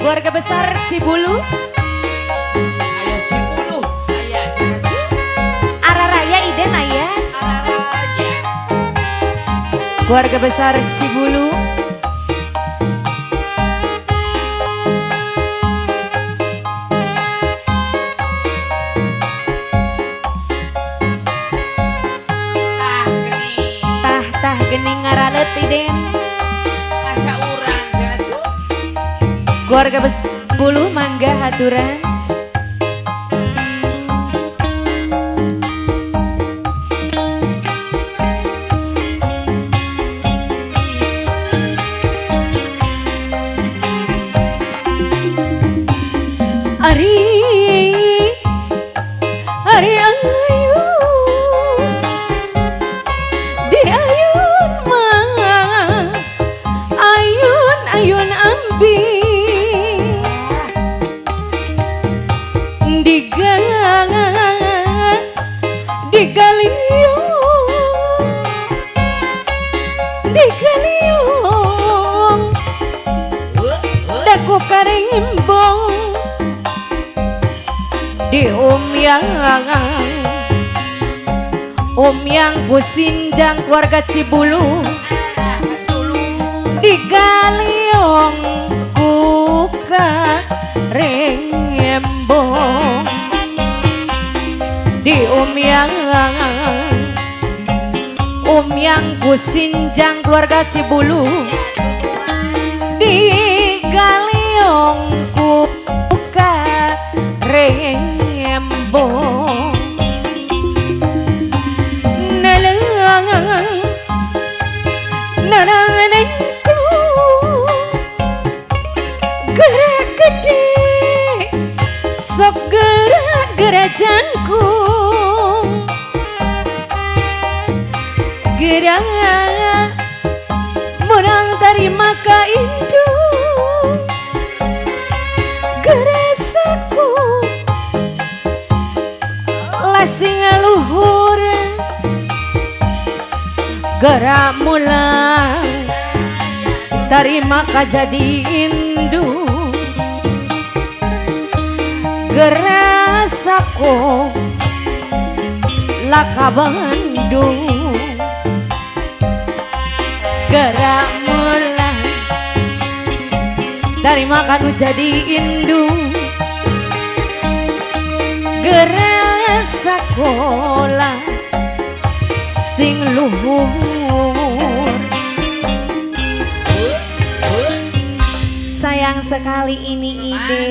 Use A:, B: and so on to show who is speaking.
A: Keluarga besar Cibulu.
B: Ayah Cibulu, ayah Cibulu.
A: Araraya Iden ayah.
B: Araraya.
A: Keluarga besar Cibulu. Tah gening ngaralet Iden.
B: Masa urang jatuh.
A: Keluarga besar Cibulu mangga haturan. Ari ayu di ayun mah ayun ambi digaliung daku karing imbong di umyang kusinjang keluarga Cibulu digaliung kuka rembong di umyang kusinjang keluarga Cibulu digaliung kuka rembong nananganengku gerak gede sok gerak jangkung gerak murang tarima ka indung geresaku lasing luhur gerak mulang tarima ka jadi indung gerasaku laka Bandung gerak mulang tarima kanu jadi indung gerak sekolah sing luhur sayang sekali ini ide